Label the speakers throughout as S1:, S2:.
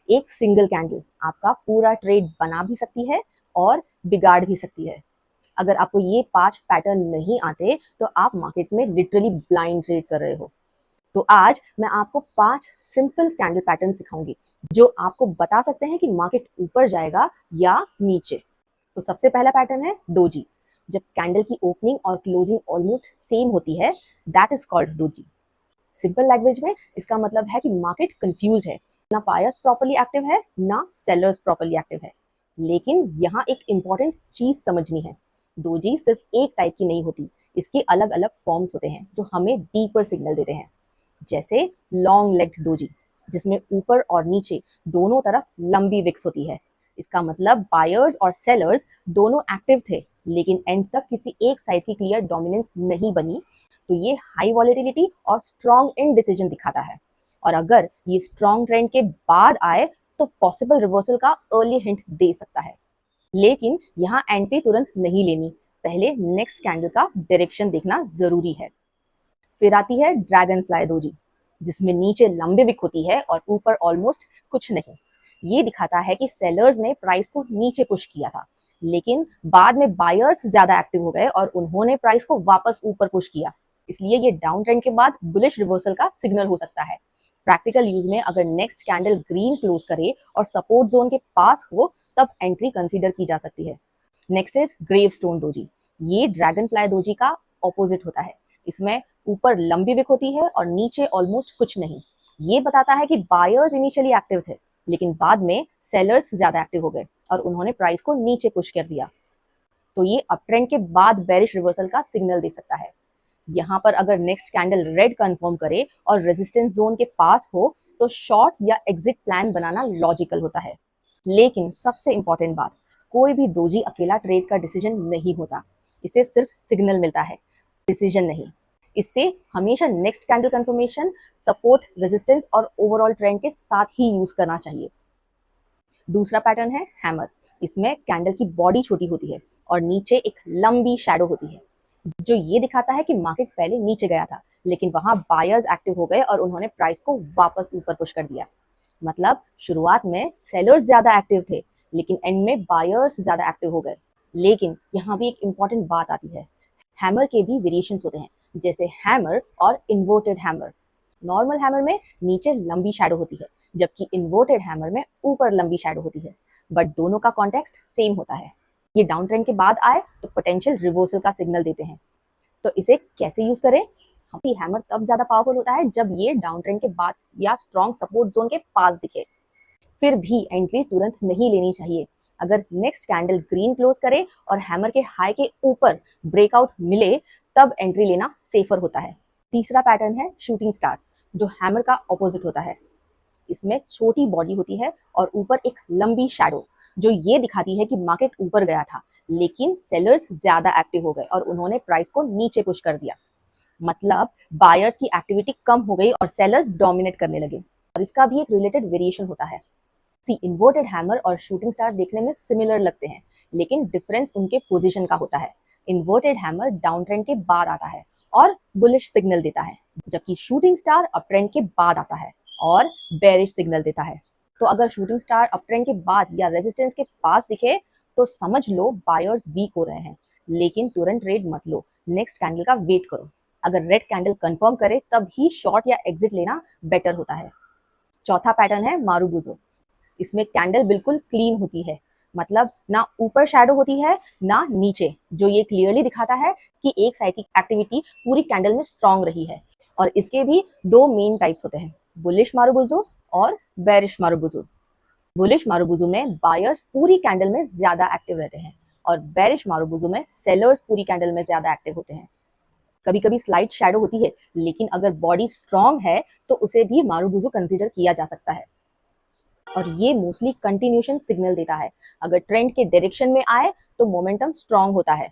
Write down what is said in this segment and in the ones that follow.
S1: एक single candle आपका पूरा ट्रेड बना भी सकती है और बिगाड़ भी सकती है। अगर आपको ये 5 पैटर्न नहीं आते तो आप मार्केट में लिटरली ब्लाइंड ट्रेड कर रहे हो। तो आज मैं आपको 5 सिंपल कैंडल पैटर्न सिखाऊंगी जो आपको बता सकते हैं कि मार्केट ऊपर जाएगा या नीचे। तो सबसे पहला पैटर्न है डोजी। जब कैंडल की ओपनिंग और क्लोजिंग ऑलमोस्ट सेम होती है, that is called doji. Simple language में इसका मतलब है कि मार्केट कंफ्यूज है, ना बायर्स प्रॉपर्ली एक्टिव है ना सेलर्स प्रॉपर्ली एक्टिव है। लेकिन यहाँ एक इंपॉर्टेंट चीज समझनी है, डोजी सिर्फ एक टाइप की नहीं होती, इसके अलग अलग फॉर्म्स होते हैं जो हमें डीपर सिग्नल देते हैं। जैसे लॉन्ग लेग्ड डोजी, जिसमें ऊपर और नीचे दोनों तरफ लंबी विक्स होती है। इसका मतलब बायर्स और सेलर्स दोनों एक्टिव थे, लेकिन एंड तक किसी एक साइड की क्लियर डोमिनेंस नहीं बनी। तो ये हाई वॉलेटिलिटी और स्ट्रॉन्ग इनडिसीजन दिखाता है। और अगर ये स्ट्रॉन्ग ट्रेंड के बाद आए तो पॉसिबल रिवर्सल का अर्ली हिंट दे सकता है। लेकिन यहाँ एंट्री तुरंत नहीं लेनी, पहले नेक्स्ट कैंडल का डायरेक्शन देखना जरूरी है। फिर आती है ड्रैगन फ्लाई डोजी, जिसमें नीचे लंबी विक होती है और ऊपर ऑलमोस्ट कुछ नहीं। ये दिखाता है कि सेलर्स ने प्राइस को नीचे पुश किया था, लेकिन बाद में बायर्स ज्यादा एक्टिव हो गए और उन्होंने प्राइस को वापस ऊपर पुश किया। इसलिए ये डाउन ट्रेंड के बाद बुलिश रिवर्सल का सिग्नल हो सकता है। प्रैक्टिकल यूज में अगर नेक्स्ट कैंडल ग्रीन क्लोज करे और सपोर्ट जोन के पास हो, तब एंट्री कंसीडर की जा सकती है। Next is gravestone doji. ये ड्रैगन फ्लाई डोजी का ऑपोजिट होता है। इसमें ऊपर लंबी विक होती है और नीचे ऑलमोस्ट कुछ नहीं। ये बताता है कि बायर्स इनिशियली एक्टिव थे, लेकिन बाद में सेलर्स ज्यादा एक्टिव हो गए और उन्होंने प्राइस को नीचे पुश कर दिया। तो ये अप ट्रेंड के बाद बेरिश रिवर्सल का सिग्नल दे सकता है। यहाँ पर अगर नेक्स्ट कैंडल रेड कंफर्म करे और रेजिस्टेंस जोन के पास हो, तो शॉर्ट या एग्जिट प्लान बनाना लॉजिकल होता है। लेकिन सबसे इंपॉर्टेंट बात, कोई भी डोजी अकेला ट्रेड का डिसीजन नहीं होता। इसे सिर्फ सिग्नल मिलता है, डिसीजन नहीं। इससे हमेशा next candle confirmation, support, resistance और ओवरऑल ट्रेंड के साथ ही यूज करना चाहिए। दूसरा पैटर्न है हैमर। इसमें कैंडल की बॉडी छोटी होती है और नीचे एक लंबी शैडो होती है, जो ये दिखाता है कि मार्केट पहले नीचे गया था, लेकिन वहां बायर्स एक्टिव हो गए और उन्होंने प्राइस को वापस ऊपर पुश कर दिया। मतलब शुरुआत में सेलर्स ज्यादा एक्टिव थे, लेकिन एंड में बायर्स ज्यादा एक्टिव हो गए। लेकिन यहाँ भी एक इंपॉर्टेंट बात आती है, हैमर के भी वेरिएशंस होते हैं, जैसे हैमर और इन्वर्टेड हैमर। नॉर्मल हैमर में नीचे लंबी शैडो होती है, जबकि इन्वर्टेड हैमर में ऊपर लंबी शैडो होती है, बट दोनों का कॉन्टेक्स्ट सेम होता है। ये डाउन ट्रेंड के बाद आए तो पोटेंशियल रिवर्सल का सिग्नल देते हैं। तो इसे कैसे यूज करें? हैमर तब ज्यादा पावरफुल होता है जब ये डाउन ट्रेंड के बाद या स्ट्रॉन्ग सपोर्ट जोन के पास दिखे। फिर भी एंट्री तुरंत नहीं लेनी चाहिए। अगर नेक्स्ट कैंडल ग्रीन क्लोज करे और हैमर के हाई के ऊपर ब्रेकआउट मिले, तब एंट्री लेना सेफर होता है। तीसरा पैटर्न है शूटिंग स्टार, जो हैमर का ऑपोजिट होता है। इसमें छोटी बॉडी होती है और ऊपर एक लंबी शैडो, जो ये दिखाती है कि मार्केट ऊपर गया था, लेकिन सेलर्स ज्यादा एक्टिव हो गए और उन्होंने प्राइस को नीचे पुश कर दिया। मतलब बायर्स की एक्टिविटी कम हो गई और सेलर्स डोमिनेट करने लगे। और इसका भी एक रिलेटेड वेरिएशन होता है। इन्वर्टेड हैमर और शूटिंग स्टार देखने में सिमिलर लगते हैं, लेकिन डिफरेंस उनके पोजीशन का होता है। इन्वर्टेड हैमर डाउन ट्रेंड के बाद आता है और बुलिश सिग्नल देता है, जबकि शूटिंग स्टार अप ट्रेंड के बाद आता है और बेरिश सिग्नल देता है। तो अगर शूटिंग स्टार अप ट्रेंड के बाद या रेजिस्टेंस के पास दिखे, तो समझ लो बायर्स वीक हो रहे हैं, लेकिन तुरंत ट्रेड मत लो, नेक्स्ट कैंडल का वेट करो। अगर रेड कैंडल कंफर्म करे, तब ही शॉर्ट या एग्जिट लेना बेटर होता है। चौथा पैटर्न है मारुबुजो। इसमें कैंडल बिल्कुल क्लीन होती है, मतलब ना ऊपर शैडो होती है ना नीचे, जो ये क्लियरली दिखाता है कि एक साइड की एक्टिविटी पूरी कैंडल में स्ट्रांग रही है। और इसके भी दो मेन टाइप्स होते हैं, बुलिश मारुबुजो और बेरिश मारुबुजो। बुलिश मारुबुजो में बायर्स पूरी कैंडल में ज्यादा एक्टिव रहते हैं और बेरिश मारुबुजो में सेलर्स पूरी कैंडल में ज्यादा एक्टिव होते हैं। कभी कभी स्लाइट शैडो होती है, लेकिन अगर बॉडी स्ट्रांग है तो उसे भी मारुबुजो कंसीडर किया जा सकता है। और ये मोस्टली कंटिन्यूशन सिग्नल देता है। अगर ट्रेंड के डायरेक्शन में आए तो मोमेंटम स्ट्रांग होता है,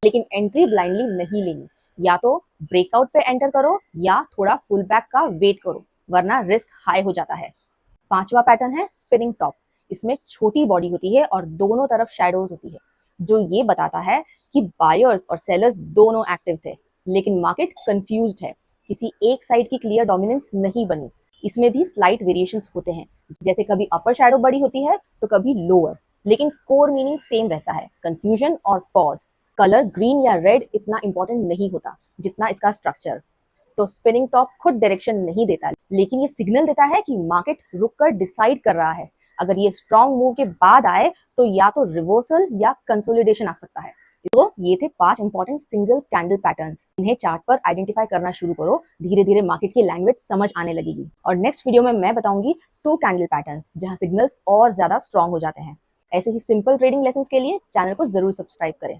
S1: लेकिन एंट्री ब्लाइंडली नहीं लेनी। या तो ब्रेकआउट पे एंटर करो या थोड़ा पुल बैक का वेट करो, वरना रिस्क हाई हो जाता है। पांचवा पैटर्न है स्पिनिंग टॉप। इसमें छोटी बॉडी होती है और दोनों तरफ शैडोज होती है, जो ये बताता है कि बायर्स और सेलर्स दोनों एक्टिव थे, लेकिन मार्केट कंफ्यूज्ड है, किसी एक साइड की क्लियर डोमिनेंस नहीं बनी। इसमें भी स्लाइट वेरिएशंस होते हैं, जैसे कभी अपर शैडो बड़ी होती है तो कभी लोअर, लेकिन कोर मीनिंग सेम रहता है, कंफ्यूजन और पॉज। कलर ग्रीन या रेड इतना इंपॉर्टेंट नहीं होता जितना इसका स्ट्रक्चर। तो स्पिनिंग टॉप खुद डायरेक्शन नहीं देता, लेकिन ये सिग्नल देता है कि मार्केट रुककर डिसाइड कर रहा है। अगर ये स्ट्रॉन्ग मूव के बाद आए तो या तो रिवर्सल या कंसोलिडेशन आ सकता है। तो ये थे 5 इंपॉर्टेंट सिंगल कैंडल पैटर्न्स। इन्हें चार्ट पर आइडेंटिफाई करना शुरू करो, धीरे धीरे मार्केट की लैंग्वेज समझ आने लगेगी। और नेक्स्ट वीडियो में मैं बताऊंगी 2 कैंडल पैटर्न्स, जहां सिग्नल्स और ज्यादा स्ट्रॉन्ग हो जाते हैं। ऐसे ही सिंपल ट्रेडिंग लेसन्स के लिए चैनल को जरूर सब्सक्राइब करें।